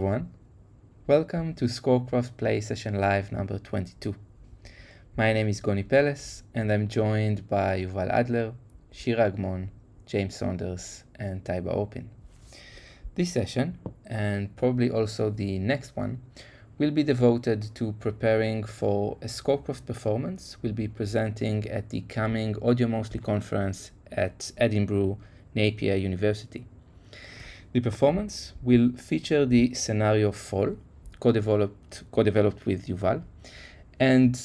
everyone, welcome to ScoreCraft Play Session Live number 22. My name is Goni Peles and I'm joined by Yuval Adler, Shira Agmon, James Saunders and Taibah Orpin. This session, and probably also the next one, will be devoted to preparing for a ScoreCraft performance we'll be presenting at the coming Audio Mostly conference at Edinburgh Napier University. The performance will feature the scenario Fall, co-developed with Yuval, and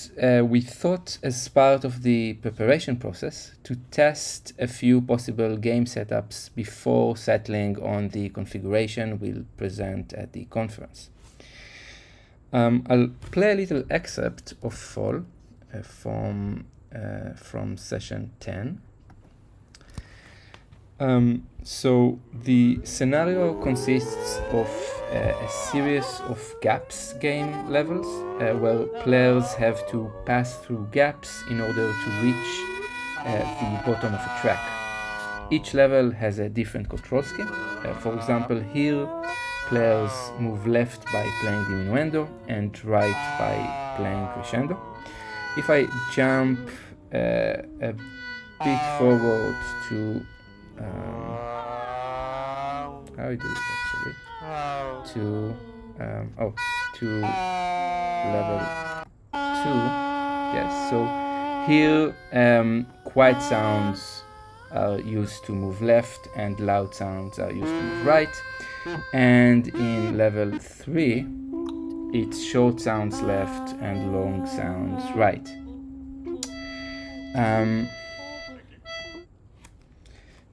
we thought as part of the preparation process to test a few possible game setups before settling on the configuration we'll present at the conference. I'll play a little excerpt of Fall from session 10. So the scenario consists of a series of gaps game levels where players have to pass through gaps in order to reach the bottom of a track. Each level has a different control scheme. For example, here players move left by playing diminuendo and right by playing crescendo. If I jump a bit forward to how I do it actually to level 2. Yes, so here quiet sounds are used to move left and loud sounds are used to move right, and in level 3 it's short sounds left and long sounds right.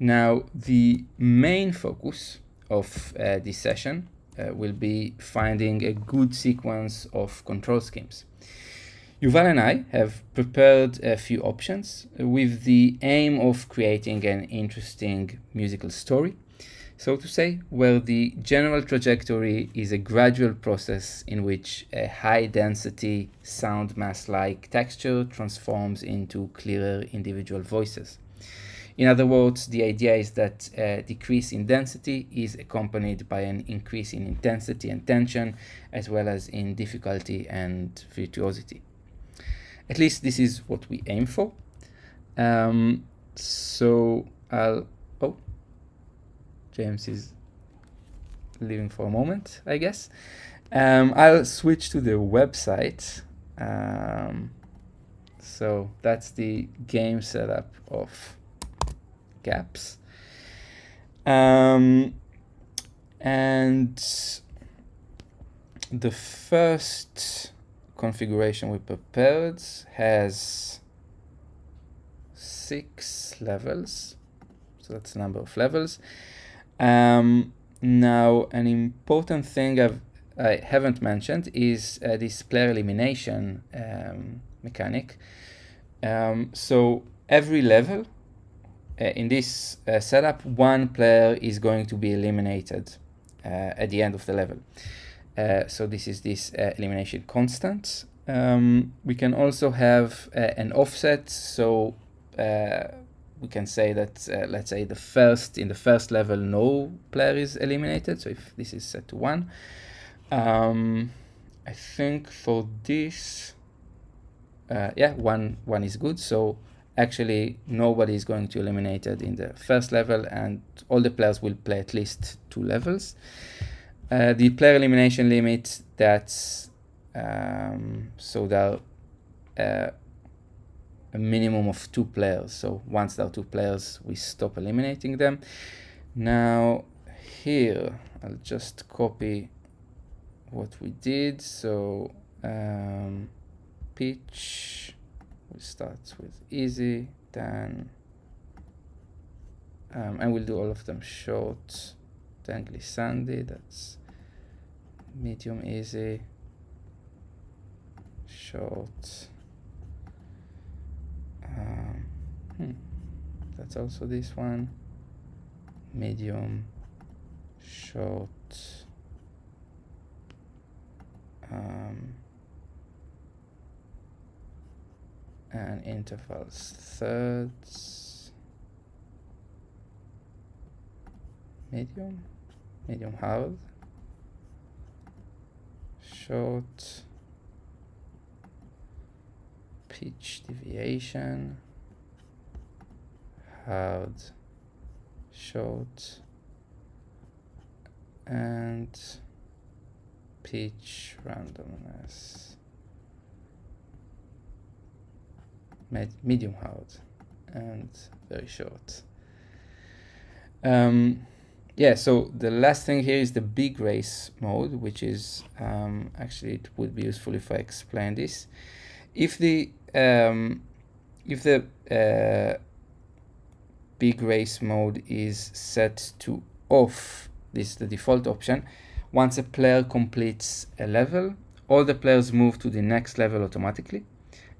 Now, the main focus of this session will be finding a good sequence of control schemes. Yuval and I have prepared a few options with the aim of creating an interesting musical story, so to say, where the general trajectory is a gradual process in which a high-density sound mass-like texture transforms into clearer individual voices. In other words, the idea is that a decrease in density is accompanied by an increase in intensity and tension, as well as in difficulty and virtuosity. At least this is what we aim for. So I'll... Oh, James is leaving for a moment, I guess. I'll switch to the website. So that's the game setup of gaps, and the first configuration we prepared has 6 levels, so that's the number of levels. Now, an important thing I haven't mentioned is this player elimination mechanic. So every level in this setup, one player is going to be eliminated at the end of the level. So this is this elimination constant. We can also have an offset, so we can say that, let's say, in the first level, no player is eliminated. So if this is set to 1, I think for this, yeah, one is good. So actually, nobody is going to be eliminated in the first level, and all the players will play at least 2 levels. The player elimination limit, that's so there are a minimum of 2 players. So once there are 2 players, we stop eliminating them. Now here, I'll just copy what we did. So pitch. We start with easy, then, and we'll do all of them short, then glissandi, that's medium easy, short, that's also this one, medium, short, and intervals, thirds, medium hard, short, pitch deviation, hard, short, and pitch randomness, medium hard, and very short. Yeah, so the last thing here is the big race mode, which is actually it would be useful if I explain this. If the big race mode is set to off, this is the default option, once a player completes a level, all the players move to the next level automatically.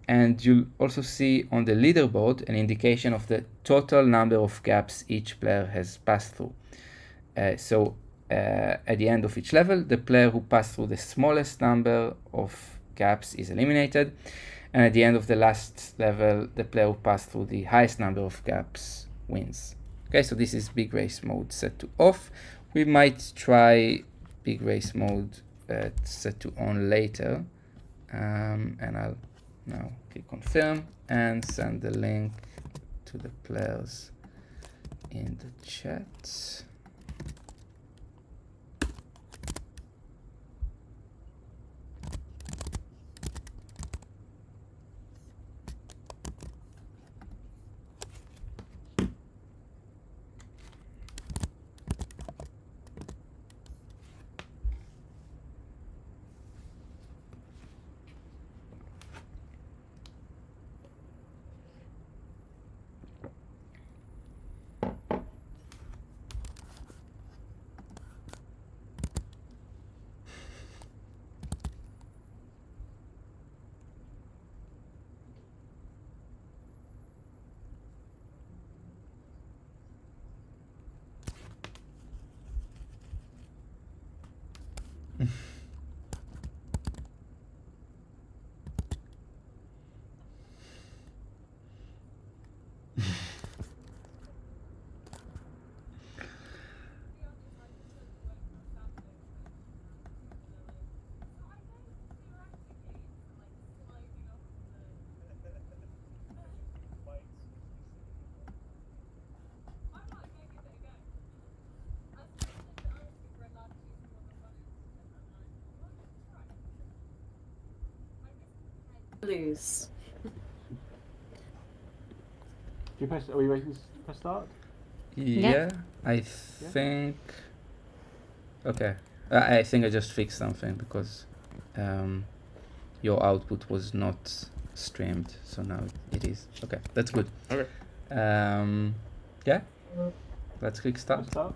And you'll also see on the leaderboard an indication of the total number of gaps each player has passed through. So at the end of each level, the player who passed through the smallest number of gaps is eliminated. And at the end of the last level, the player who passed through the highest number of gaps wins. Okay, so this is big race mode set to off. We might try big race mode set to on later. And I'll now click confirm and send the link to the players in the chat. Lose. Are we ready to press start? Yeah, I think. Okay, I think I just fixed something because your output was not streamed, so now it is. Okay, that's good. Okay. Yeah, let's click start. Start.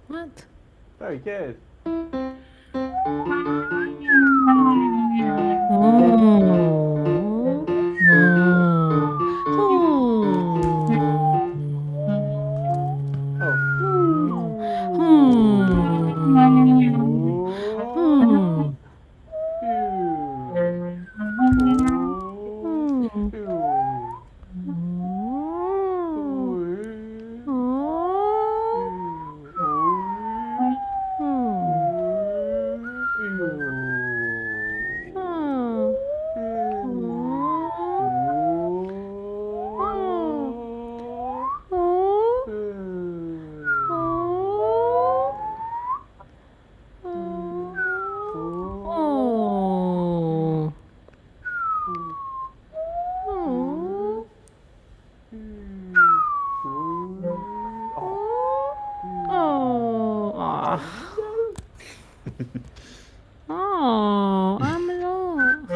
What? Very good. Oh, I'm lost.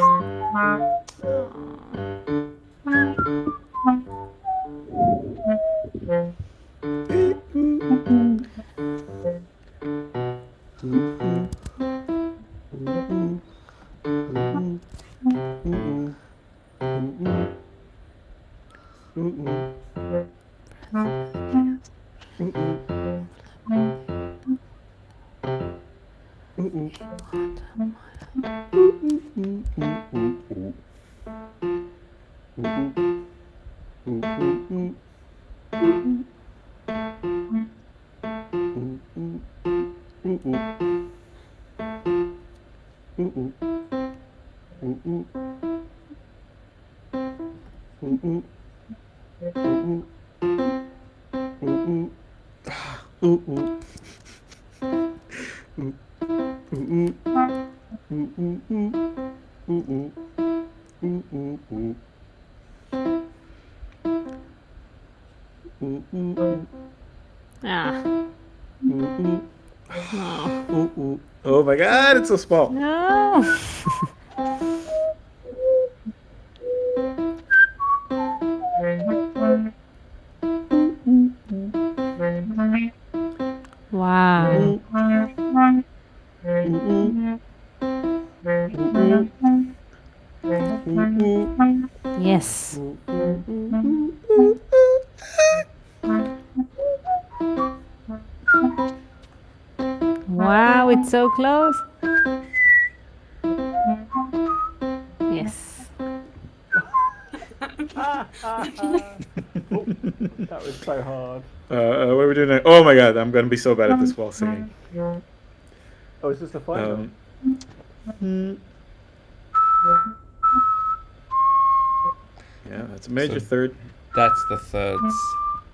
Ah. No. Oh my god, it's so small. No. Wow. Yes. Wow, it's so close. Yes. That was so hard. What are we doing now? Oh my god, I'm gonna be so bad at this while singing. Oh, is this the final? Yeah, that's a major So- third. That's the thirds.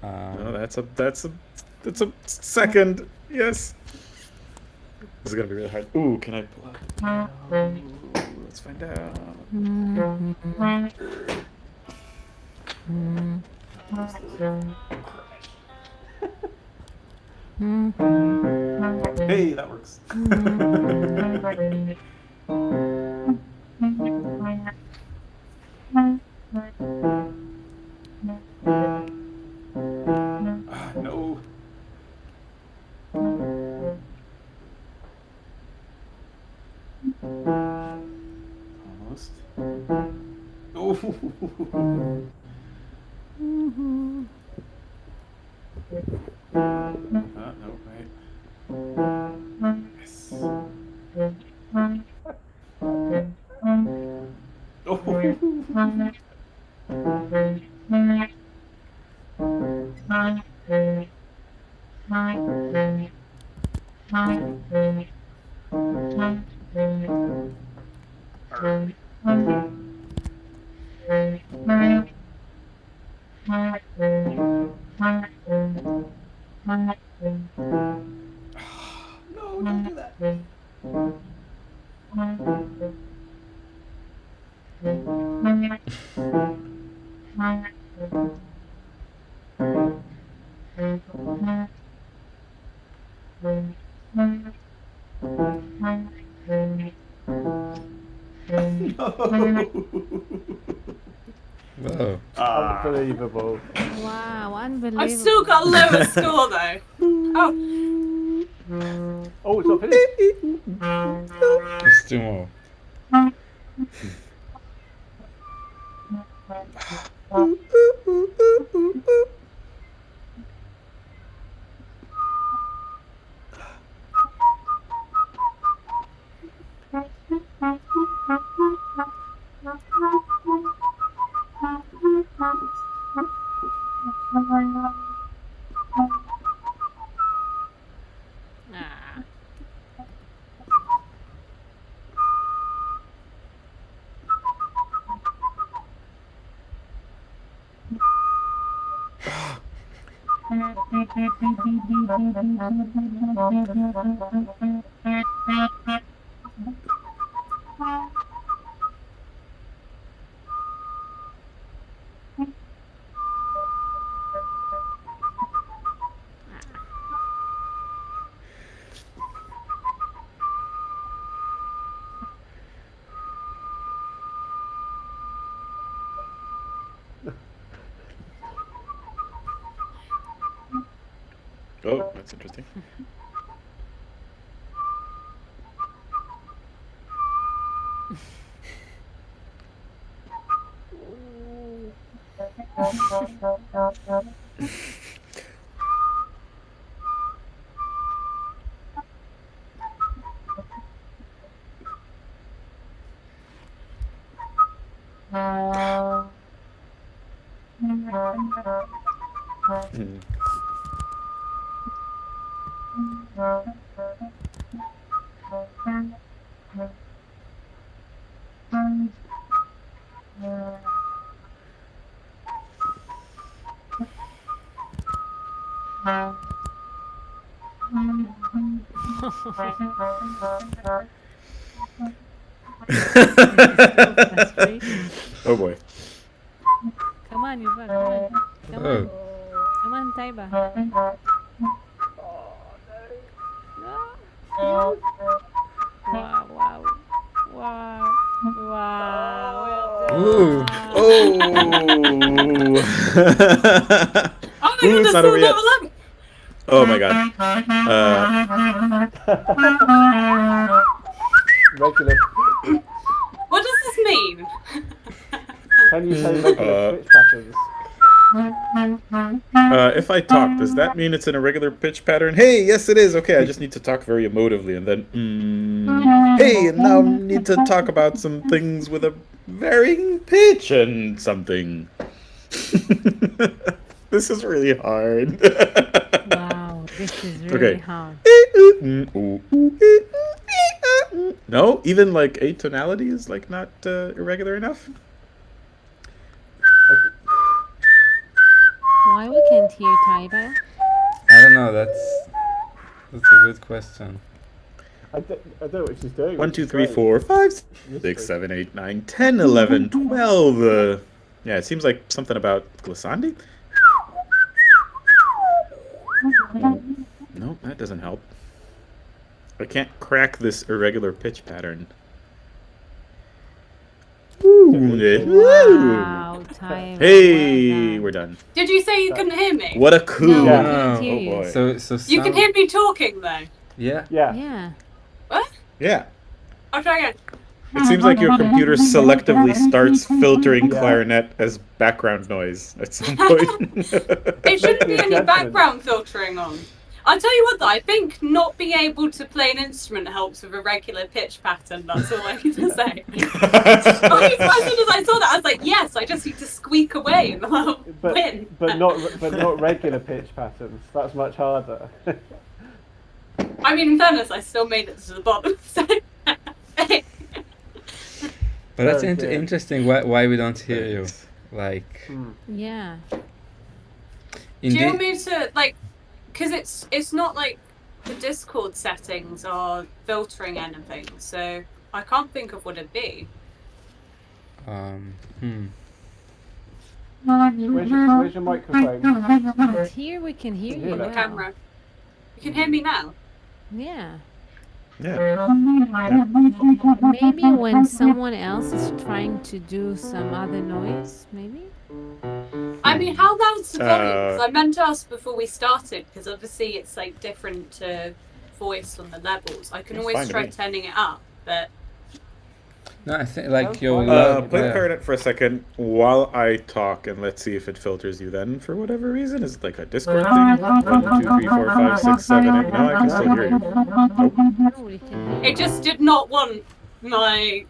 No, that's a second. Yes. This is gonna be really hard. Ooh, can I pull out? Let's find out. Hey, that works. No. Almost. Oh. No, right. Yes. Oh. No, don't do that. Whoa. Unbelievable. Wow, unbelievable. I've still got a lower score though. Oh, Oh, it's not finished. There's two more. Ah. Oh, that's interesting. Oh boy. Come on, Yuval. Come on. Come Oh. on. Come on, Taibah. No. Wow, wow. Wow. Wow. Ooh. Oh. Oh my Ooh, goodness, it's not still over yet. level up. Oh my god. Regular. What does this mean? Can you say regular pitch patterns? If I talk, does that mean it's in a regular pitch pattern? Hey, yes it is. Okay, I just need to talk very emotively, and then hey, and now I need to talk about some things with a varying pitch and something. This is really hard. Wow, this is really Okay. hard. No, even like atonality is like not irregular enough. Why we can't hear Taibah? I don't know. That's a good question. I don't know what she's doing. 1, which 2, is 3, great. 4, 5, 6, Mystery. 7, 8, 9, 10, 11, 12. Yeah, it seems like something about glissandi. No, that doesn't help. I can't crack this irregular pitch pattern. Wow, Taibah. Hey, well we're done. Did you say you couldn't hear me? What a coup! No, Yeah. we can't hear Oh you. boy. So You can some- hear me talking though. Yeah. Yeah. Yeah. What? Yeah. I'll try again. It seems like your computer selectively starts filtering Yeah. clarinet as background noise at some point. It shouldn't be any Judgment. background filtering on. I'll tell you what though, I think not being able to play an instrument helps with a regular pitch pattern, that's all I need to say. As soon as I saw that, I was like, yes, I just need to squeak away and I'll win. But not regular pitch patterns. That's much harder. I mean, in fairness, I still made it to the bottom. So. But that's Oh, dear. interesting. Why we don't hear you? Like Yeah. Do you want indeed. me to, like, because it's not like the Discord settings are filtering anything, so I can't think of what it'd be. Where's your microphone? But here we can hear Hear you that. now. Camera. You can hear me now? Yeah. Yeah. Maybe when someone else is trying to do some other noise, maybe? I mean, how loud's the volume? 'Cause Uh, I meant to ask before we started, because obviously it's like different to voice on the levels. I can It's always fine to try me. turning it up, but No, I think like Sounds your fine. Play the yeah. clarinet for a second while I talk, and let's see if it filters you then for whatever reason. Is it like a Discord thing? 1, 2, 3, 4, 5, 6, 7, 8. No, I can still hear you. Nope. No, we can hear it just did not want my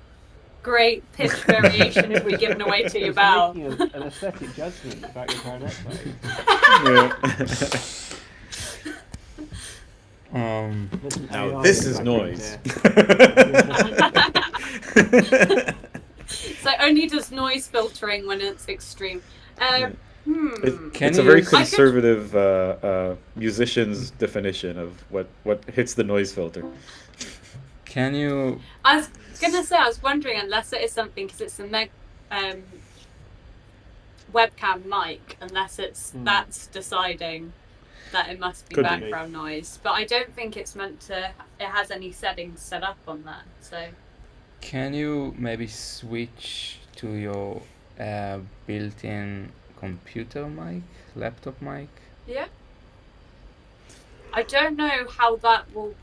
great pitch variation to be given away to you It's about. making an aesthetic judgment about your clarinet playing. Yeah. Listen, Now AI this in is the noise. background So it only does noise filtering when it's extreme. Can it's you a very use- conservative musician's definition of what hits the noise filter. Can you? I was gonna say, I was wondering, unless it is something, because it's a webcam mic, unless it's that's deciding that it must be Could be. background noise. But I don't think it's meant to. It has any settings set up on that. So Can you maybe switch to your built-in computer mic, laptop mic? yeah, I don't know how that will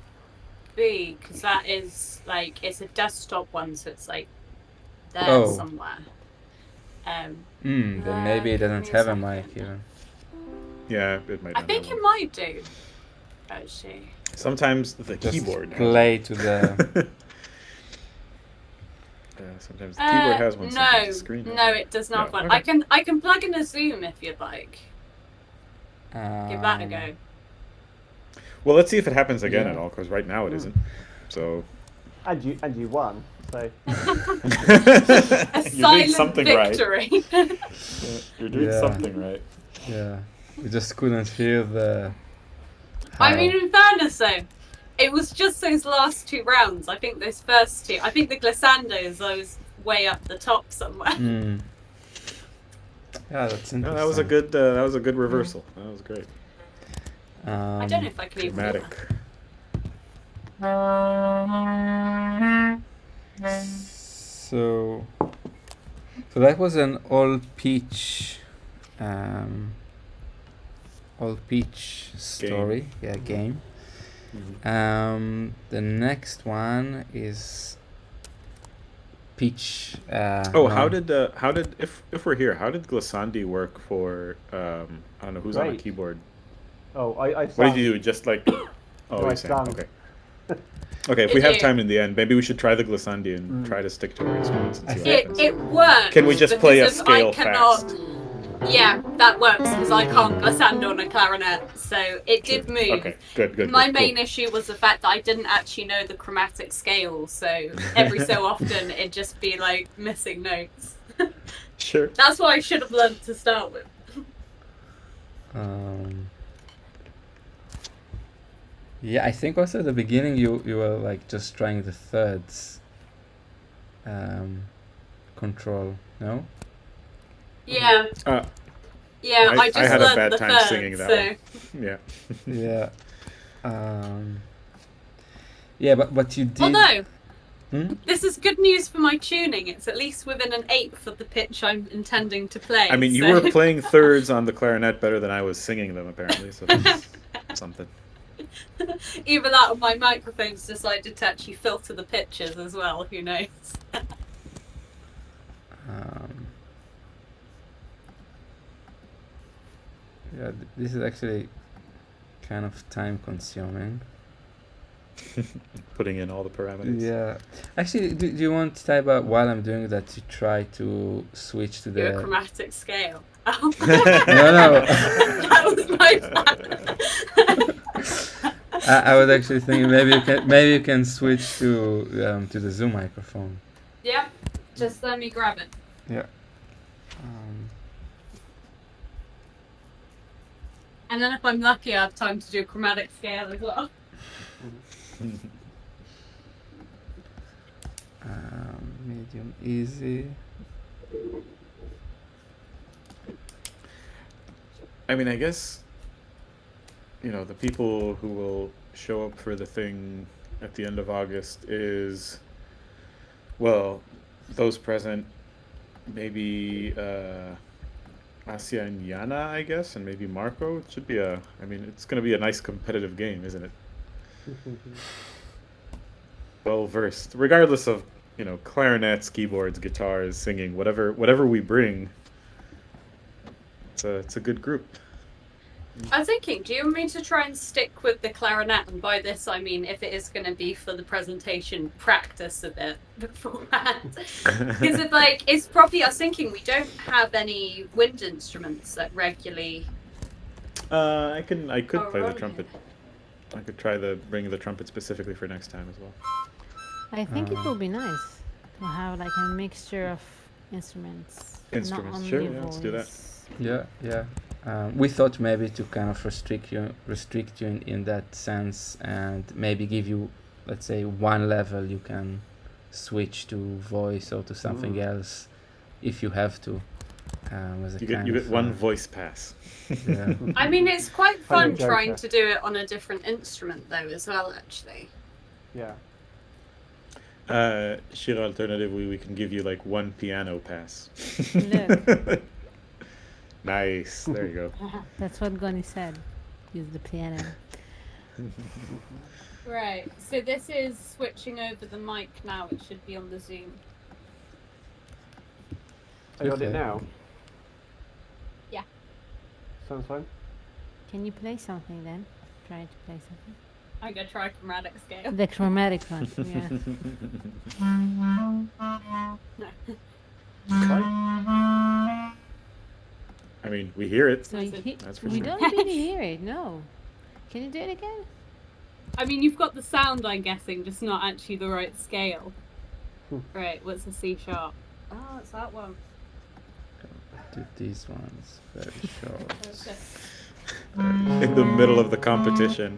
be, because that is like it's a desktop one, so it's like there Oh. somewhere. Then maybe it give doesn't me a have a second. mic even. Yeah, it might. I not think have it one. might do. Actually, Sometimes the Just keyboard. has play to the. sometimes the keyboard has one. Sometimes no, the screen has no, one. it does not. No, One. okay. I can plug in a Zoom if you'd like. Give that a go. Well, let's see if it happens again Yeah. at all, because right now it isn't. So And you won. So A you're doing silent something victory. right. You're doing Yeah. something right. Yeah. We just couldn't hear the. I how. mean, in fairness, though, it was just those last 2 rounds. I think those first 2. I think the glissandos, I was way up the top somewhere. Mm. Yeah, that's interesting. No, that was a good reversal. That was great. I don't know if I can even do Dramatic. So that was an all peach story, game. Mhm. The next one is peach. Oh, how did if we're here, how did glissandi work for I don't know who's on a Great. keyboard? oh, I What did you do? Just like oh, I you sang. sang. Okay. Okay, if we have It- time in the end, maybe we should try the glissandi and try to stick to our instruments and see what happens. It works. Can we just play a because scale I cannot, fast? Yeah, that works because I can't glissando on a clarinet, so it did move. Okay, good. My good, main cool. issue was the fact that I didn't actually know the chromatic scale, so every so often it'd just be like missing notes. Sure. That's what I should have learned to start with. Yeah, I think also at the beginning you were like just trying the thirds control, no? Yeah, Uh, yeah, I just had a learned bad the time third, singing that so one. Yeah. Yeah. Yeah, but you did. although Hmm? this is good news for my tuning. It's at least within an eighth of the pitch I'm intending to play. I mean, you so- were playing thirds on the clarinet better than I was singing them, apparently. So that's something. Either that or my microphones decided to actually filter the pitches as well. Who knows? Yeah, this is actually kind of time consuming. Putting in all the parameters. Yeah. Actually, do you want, Taibah, while I'm doing that, to try to switch to Do a the. chromatic scale. Oh. No. That was my plan. I was actually thinking maybe you can switch to the Zoom microphone. Yep. Just let me grab it. Yeah. And then if I'm lucky, I have time to do a chromatic scale as well. Medium easy. I mean, I guess, the people who will show up for the thing at the end of August is, well, those present, maybe Asia and Yana, I guess, and maybe Marco. It should be it's going to be a nice competitive game, isn't it? Well versed, regardless of, clarinets, keyboards, guitars, singing, whatever we bring. It's a good group. I was thinking, do you want me to try and stick with the clarinet? And by this, I mean if it is going to be for the presentation, practice a bit beforehand. Because it's probably, I was thinking, we don't have any wind instruments that regularly. I could Oh, play the right. trumpet. I could bring the trumpet specifically for next time as well. I think it will be nice to have like a mixture of instruments. not Instruments, only sure, yeah, let's do that. voice. Yeah. We thought maybe to kind of restrict you in that sense, and maybe give you, let's say, one level you can switch to voice or to something else if you have to. As a You kind get of, one voice pass. Yeah. I mean, it's quite fun Joker. trying to do it on a different instrument, though, as well, actually. Yeah. Shira, alternatively, we can give you like one piano pass. Look. Nice. There you go. That's what Goni said. Use the piano. Right, so this is switching over the mic now. It should be on the Zoom. I got Okay. it now. Yeah. Sounds fine. Can you play something then? Try to play something. I'm going to try chromatic scale. The chromatic one. Yeah. I mean, we hear it. So That's he, That's for we sure. don't really hear it. No. Can you do it again? I mean, you've got the sound, I'm guessing, just not actually the right scale. Right, what's a C sharp? Oh, it's that one. Do these ones very short. Okay. In the middle of the competition.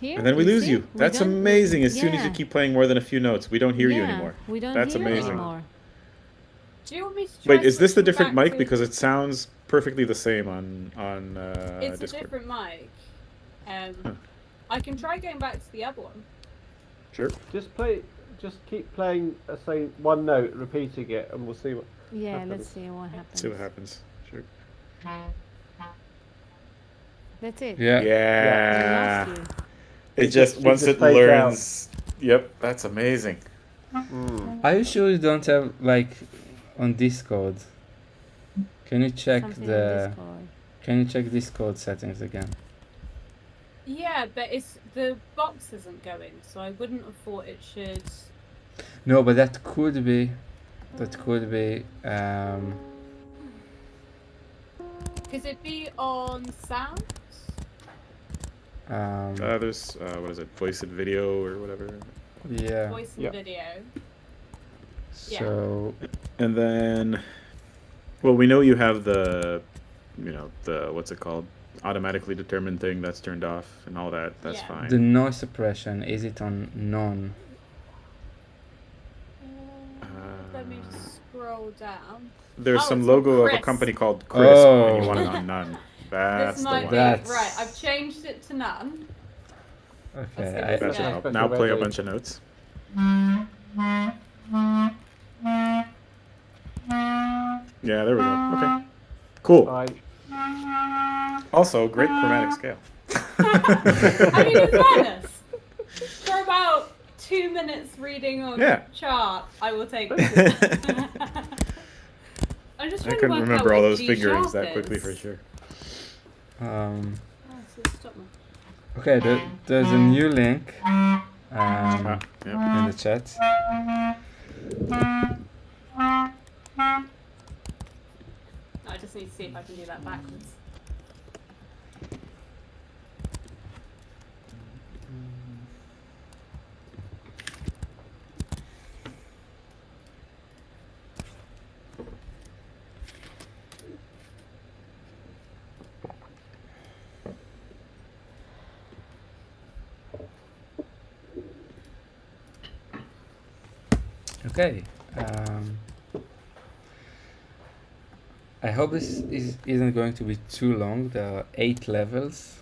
Here, And then we lose see? you. We That's don't- amazing. As soon as you yeah. keep playing more than a few notes, we don't hear you Yeah, anymore. We don't That's hear amazing. anymore. Do you want me to try Wait, is this the switching different back mic? to- Because it sounds perfectly the same on It's Discord. a different mic. Huh. I can try going back to the other one. Sure. Just keep playing, say, one note, repeating it, and we'll see what. Yeah, happens. let's see what happens. See what happens. Sure. That's it. Yeah. Yeah. We lost you. It just It once just it fades learns. Yep, that's amazing. Are you sure you don't have like on Discord? Can you check Something in the? Discord. Can you check Discord settings again? Yeah, but the box isn't going, so I wouldn't have thought it should. No, but that could be. That could be. Could it be on sound? There's what is it? Voice and video or whatever. Yeah. Voice and Yeah. video. So And then, well, we know you have the what's it called? Automatically determined thing that's turned off and all that. That's Yeah. fine. the noise suppression, is it on none? Let me just scroll down. There's Oh, some it's on logo of a Crisp. company called Crisp, and you Oh. want it on none. That's This the might one. be That's- right. I've changed it to none. Okay. Let's give I, it That a should go. help. Now play a Ready. bunch of notes. Yeah, there we go. Okay. Cool. Bye. Also, great chromatic scale. I mean, in fairness, for about 2 minutes reading on Yeah. chart, I will take it. I'm just I trying to couldn't work remember out all what those G figurines sharp that quickly is. for sure. Oh, so stop me. okay. There's a new link Ah, yeah. in the chat. I just need to see if I can do that backwards. Okay. I hope this isn't going to be too long. There are 8 levels.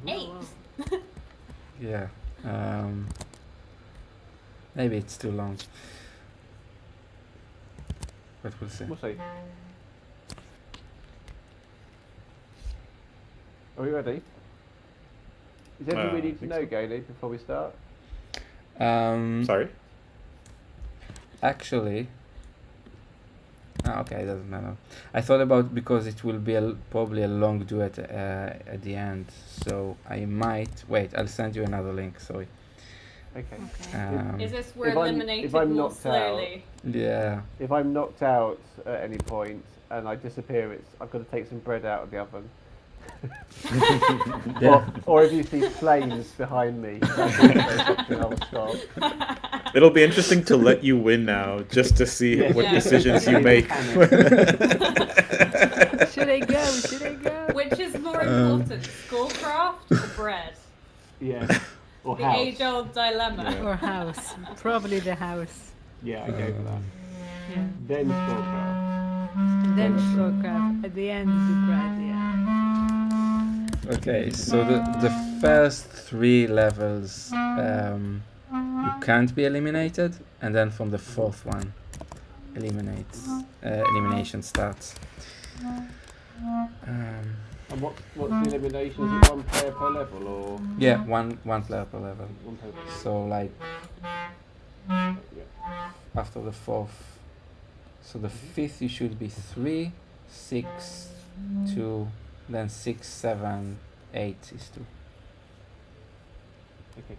8. Yeah. Maybe it's too long. But we'll see. We'll see. Are we ready? Is there anything we I need to think know, so. Goni, before we start? Sorry. Actually, okay, it doesn't matter. I thought about because it will be probably a long duet at the end, so I might wait. I'll send you another link. Sorry. Okay. Is this we're If I'm- eliminated if I'm more knocked out- slowly? Yeah. If I'm knocked out at any point and I disappear, I've got to take some bread out of the oven. Yeah. Or if you see flames behind me, I'll stop. It'll be interesting to let you win now, just to see Yeah. what Yeah. decisions you make. Should I go? Should I go? Which is more important, ScoreCraft or bread? Yeah. Or The house. age-old dilemma. Yeah. Or house? Probably the house. Yeah, I go for that. Yeah. Then ScoreCraft. Then ScoreCraft. At the end, the bread. Yeah. Okay. So the first 3 levels, you can't be eliminated, and then from the 4th one, elimination starts. And what's the elimination? Is it one player per level or Yeah, one player per level. one player per level? So like Yeah. after the 4th, so the 5th you should be 3, 6, 2, then 6, 7, 8 is 2. Okay.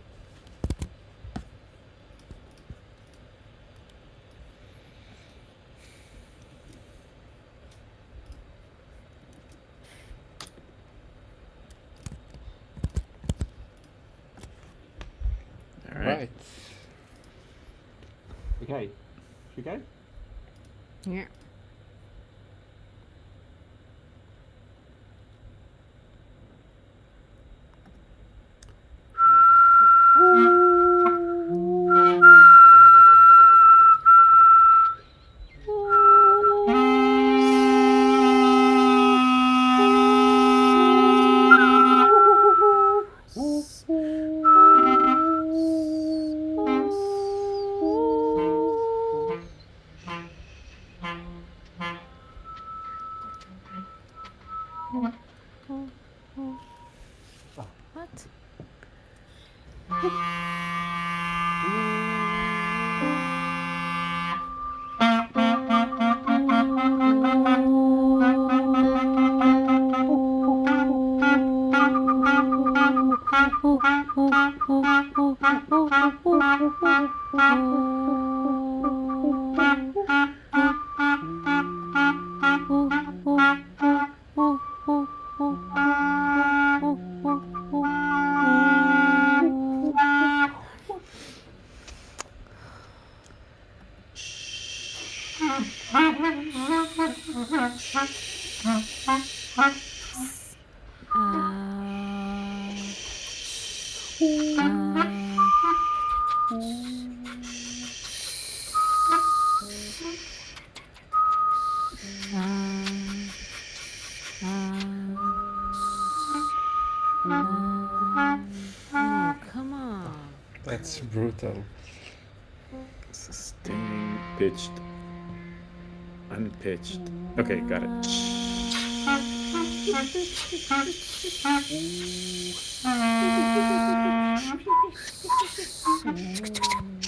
Right. Okay. Should we go? Yeah. What? Oh, come on. That's brutal. Sustaining, pitched, unpitched. Okay, got it.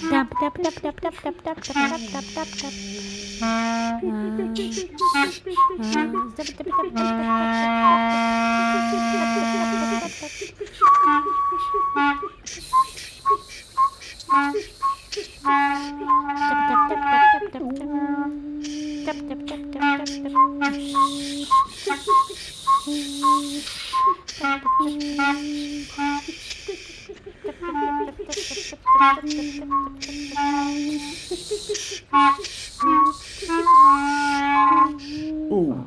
Tap tap tap tap tap tap tap tap tap tap tap tap. Ooh.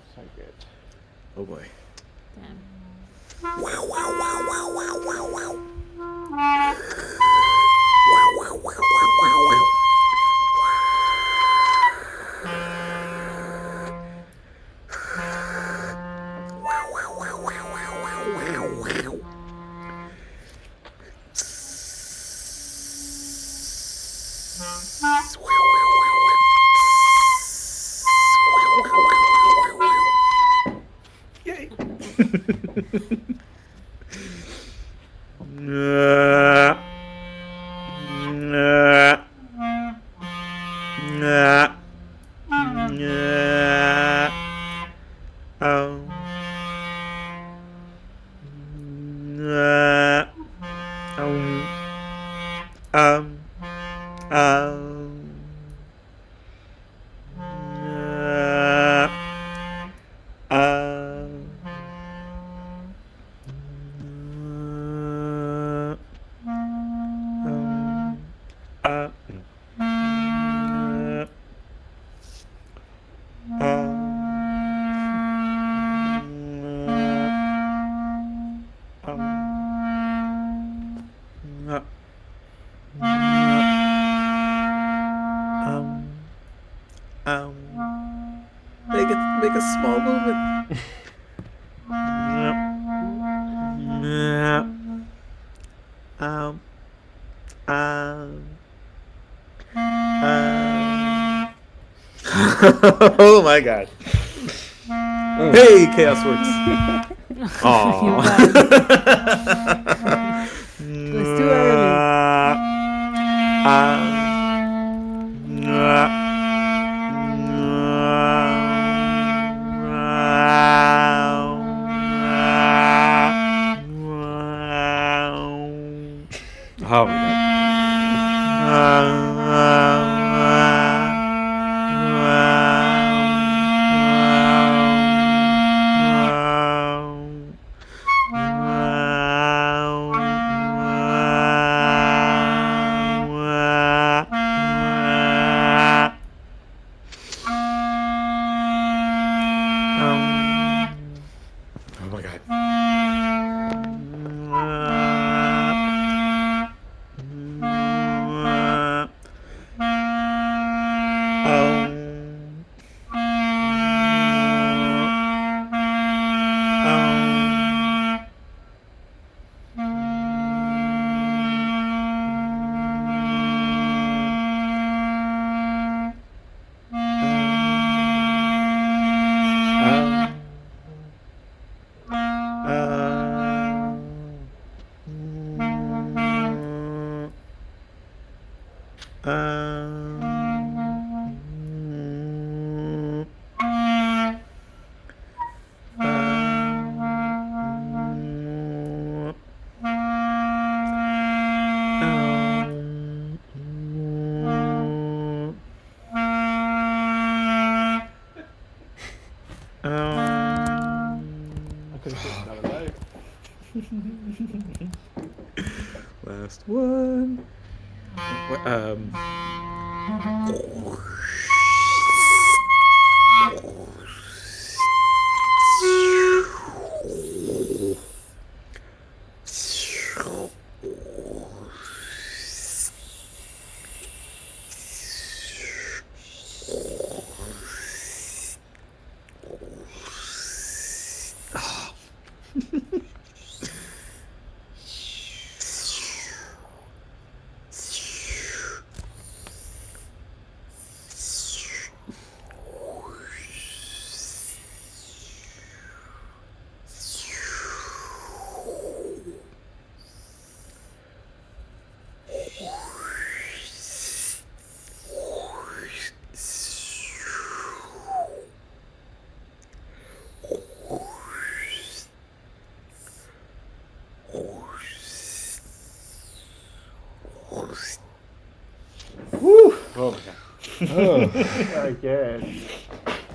So good. Oh boy. Make a small movement. Oh my god. Hey, Chaos Works. You're right. It was too early. Oh my god. Oh my god. I could have picked another note. Last one. Woo! Oh my god. Very good.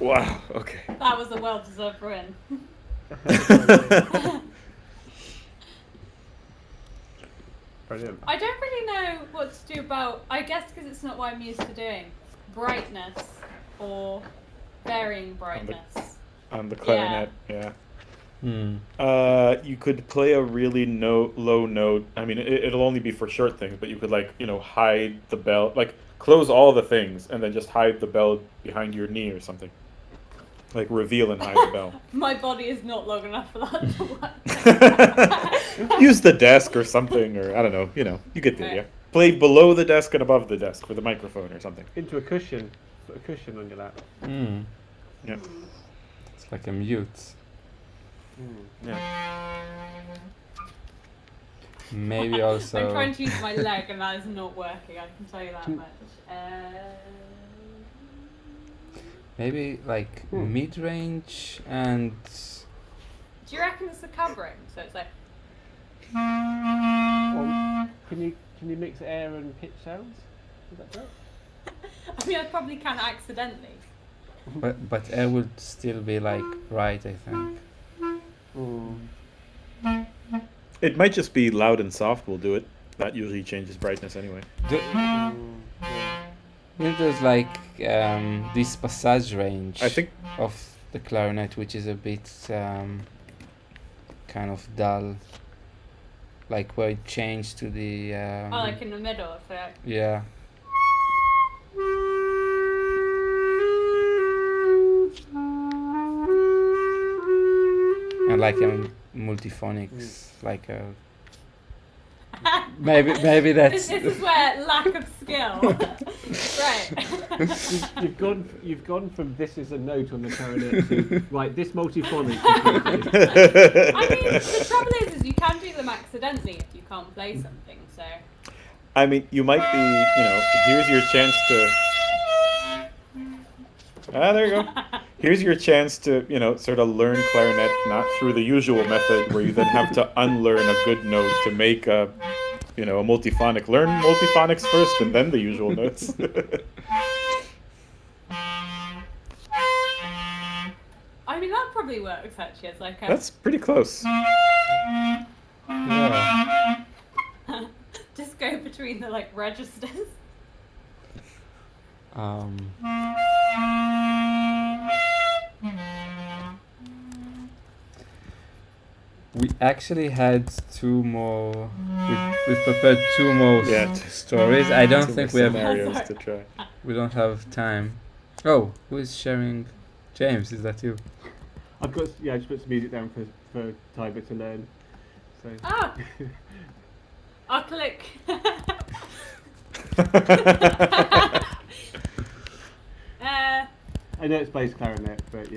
Wow. Okay. That was a well-deserved win. Brilliant. I don't really know what to do about, I guess because it's not what I'm used to doing, brightness or varying brightness. On the clarinet, yeah. Hmm. You could play a really low note. I mean, it'll only be for short things, but you could hide the bell, close all the things, and then just hide the bell behind your knee or something. Like reveal and hide the bell. My body is not long enough for that to work. Use the desk or something, or I don't know. You get the idea. Play below the desk and above the desk with a microphone or something. Into a cushion. Put a cushion on your lap. Hmm. Yeah. It's like a mute. Yeah. Maybe also. I'm trying to use my leg and that is not working, I can tell you that much. Maybe mid-range and. Do you reckon it's the covering? So it's like, Well, can you mix air and pitch sounds? Is that correct? I mean, I probably can accidentally. But air would still be bright, I think. It might just be loud and soft will do it. That usually changes brightness anyway. There's this passage range I think of the clarinet, which is a bit kind of dull. Where it changed to the. In the middle, I feel like. Yeah. And a multiphonics, maybe that's. This is where lack of skill Right. You've gone from this is a note on the clarinet to right this multiphonic. I mean, the trouble is you can do them accidentally if you can't play something. So. I mean, you might be, here's your chance to. There you go. Here's your chance to, sort of learn clarinet, not through the usual method where you then have to unlearn a good note to make a multiphonic. Learn multiphonics first and then the usual notes. I mean, that probably works actually. It's like That's pretty close. Yeah. just go between the registers. We actually had two more. We've prepared two more stories. I don't think we have. scenarios to try. We don't have time. Oh, who is sharing? James, is that you? I've got I just put some music down for Taibah to learn. So. Ah. I'll click. I know it's bass clarinet, but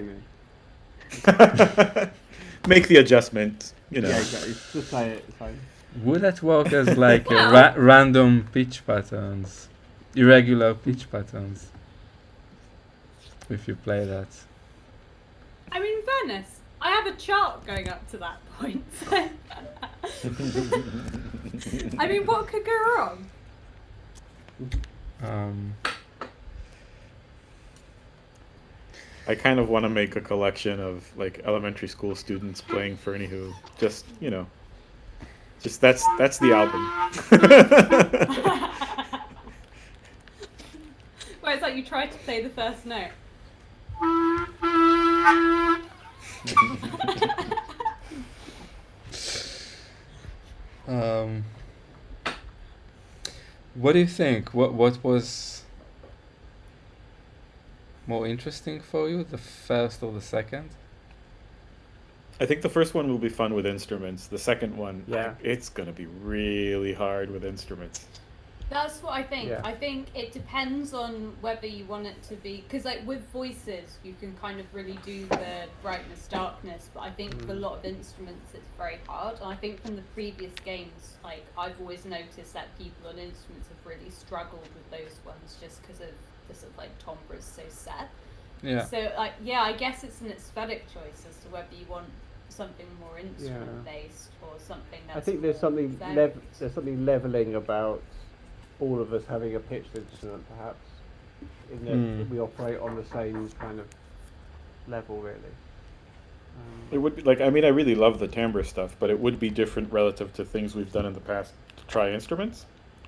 Make the adjustment, Yeah, exactly. Just play it. It's fine. Would that work as random pitch patterns, irregular pitch patterns? If you play that. I mean, in fairness, I have a chart going up to that point. I mean, what could go wrong? I kind of want to make a collection of elementary school students playing Fernie Who. Just that's the album. Where it's like you try to play the first note. What do you think? What was more interesting for you, the first or the second? I think the first one will be fun with instruments. The second one, Yeah. it's gonna be really hard with instruments. That's what I think. Yeah. I think it depends on whether you want it to be, because with voices you can kind of really do the brightness darkness, but I think for a lot of instruments it's very hard. And I think from the previous games, I've always noticed that people on instruments have really struggled with those ones just because of the sort of timbre is so set. Yeah. So I guess it's an aesthetic choice as to whether you want something more instrument based or something that's I think there's more something varied. there's something leveling about all of us having a pitched instrument, perhaps, in that we operate on the same kind of level, really. It would be I really love the timbre stuff, but it would be different relative to things we've done in the past to try instruments.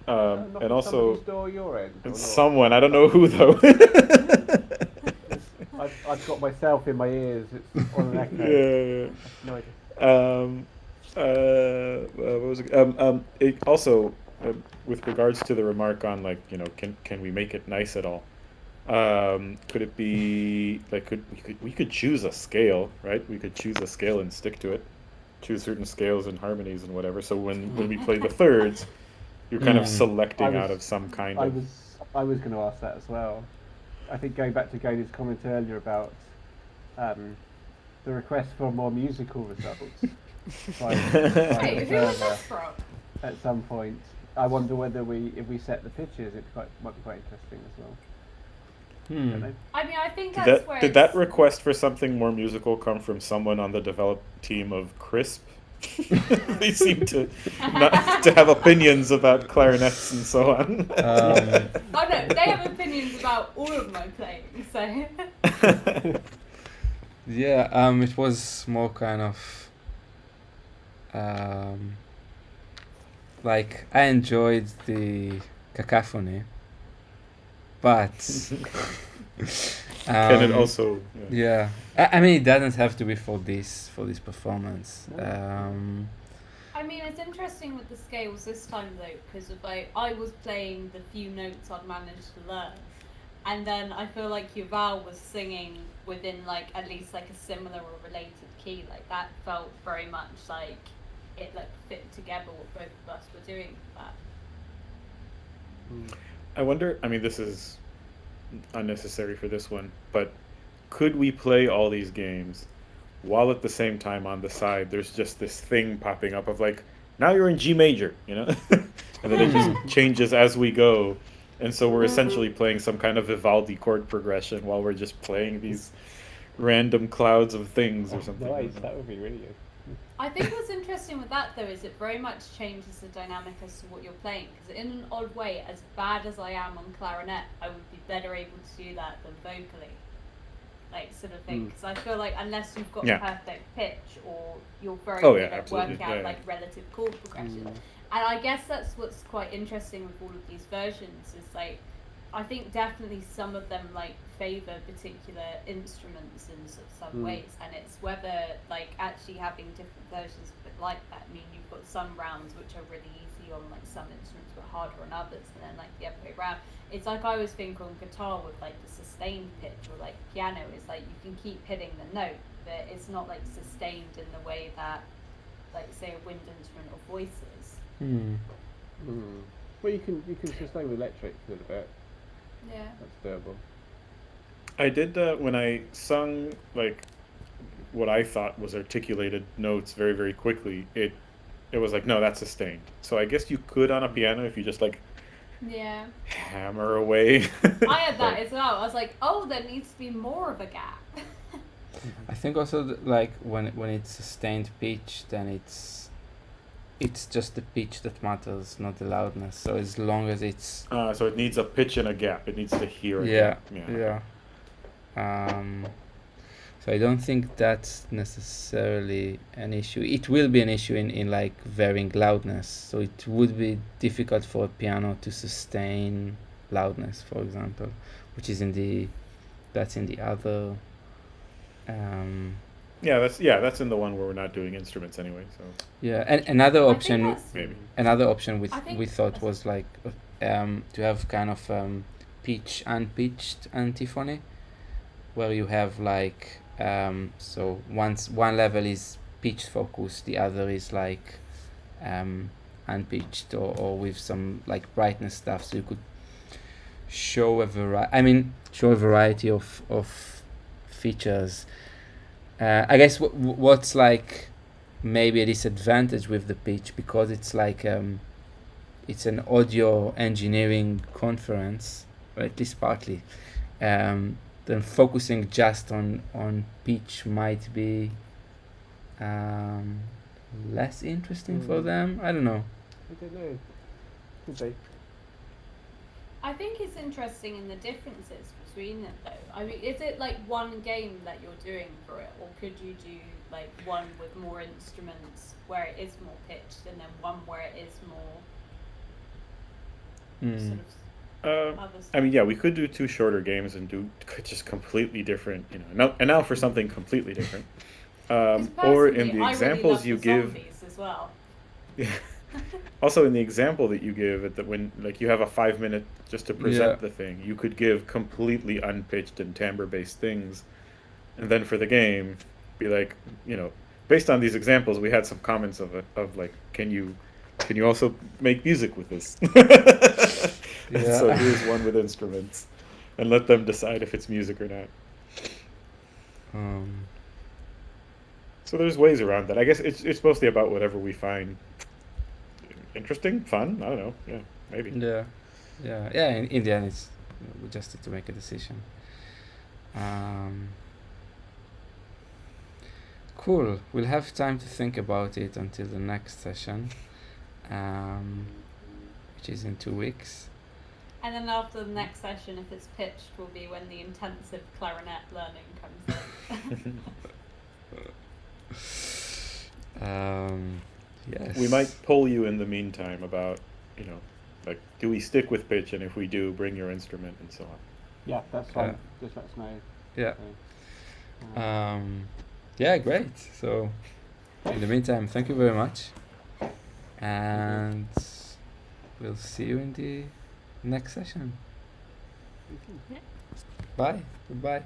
Not And also, door your end. Or not? someone, I don't know who though. I've got myself in my ears. It's on an echo. Yeah. No idea. What was it? It also, with regards to the remark on can we make it nice at all? Could it be we could choose a scale, right? We could choose a scale and stick to it. Choose certain scales and harmonies and whatever. So when we play the thirds, you're kind of selecting out of some kind of. I was going to ask that as well. I think going back to Goni's comment earlier about the request for more musical results by Wait, who was server this from? at some point. I wonder whether if we set the pitches, might be quite interesting as well. I don't know. I mean, I think that's where Did that request for something more musical come from someone on the develop team of Crisp? They seem to have opinions about clarinets and so on. Oh no, they have opinions about all of my playing, so. Yeah, it was more kind of I enjoyed the cacophony, but Can it also? yeah, I mean it doesn't have to be for this performance. I mean, it's interesting with the scales this time though, because I was playing the few notes I'd managed to learn, and then I feel like Yuval was singing within at least a similar or related key. That felt very much like it fit together what both of us were doing for that. I wonder. I mean, this is unnecessary for this one, but could we play all these games while at the same time on the side there's just this thing popping up of like, now you're in G major, you know, and then it just changes as we go, and so we're essentially playing some kind of Vivaldi chord progression while we're just playing these random clouds of things or something. Nice, that would be really good. I think what's interesting with that though is it very much changes the dynamic as to what you're playing. Because in an odd way, as bad as I am on clarinet, I would be better able to do that than vocally, like sort of thing. Because I feel like unless you've got perfect pitch or you're very good at working out like relative chord progression, and I guess that's what's quite interesting with all of these versions is like, I think definitely some of them like favor particular instruments in some ways, and it's whether like actually having different versions of it like that. I mean, you've got some rounds which are really easy on like some instruments but harder on others, and then like the other way around. It's like I always think on guitar with like the sustained pitch, or like piano is like you can keep hitting the note, but it's not like sustained in the way that like say a wind instrument or voice is. Well, you can sustain with electric a little bit. Yeah. That's doable. I did when I sung like what I thought was articulated notes very, very quickly. It was like, no, that's sustained. So I guess you could on a piano if you just like hammer away. I had that as well. I was like, oh, there needs to be more of a gap. I think also like when it's sustained pitch, then it's just the pitch that matters, not the loudness. So as long as it's so it needs a pitch and a gap. It needs to hear a gap. So I don't think that's necessarily an issue. It will be an issue in like varying loudness. So it would be difficult for a piano to sustain loudness, for example, which is in the other. That's in the one where we're not doing instruments anyway. So and another option, maybe we thought was like to have kind of pitch unpitched antiphony, where you have like so one level is pitch focused, the other is like unpitched or with some like brightness stuff, so you could show a variety of features. I guess what's like maybe a disadvantage with the pitch, because it's like it's an audio engineering conference, or at least partly, then focusing just on pitch might be less interesting for them. I don't know. I don't know. Could be. I think it's interesting in the differences between them though. I mean, is it like one game that you're doing for it, or could you do like one with more instruments where it is more pitched, and then one where it is more sort of other stuff? I mean, we could do two shorter games and do just completely different, and now for something completely different. Or in the examples you give as well. Yeah. Also, in the example that you give, when like you have a 5 minute just to present the thing, you could give completely unpitched and timbre-based things, and then for the game, be like, based on these examples, we had some comments of like, can you also make music with this? And so here's one with instruments, and let them decide if it's music or not. So there's ways around that. I guess it's mostly about whatever we find interesting, fun. I don't know. Yeah, maybe. Yeah. In the end, it's we just need to make a decision. Cool. We'll have time to think about it until the next session, which is in 2 weeks. And then after the next session, if it's pitched, will be when the intensive clarinet learning comes in. Yes. We might poll you in the meantime about, like, do we stick with pitch, and if we do, bring your instrument and so on. Yeah, that's fine. Just let us know. Yeah. Great. So, in the meantime, thank you very much, and we'll see you in the next session. Bye. Goodbye.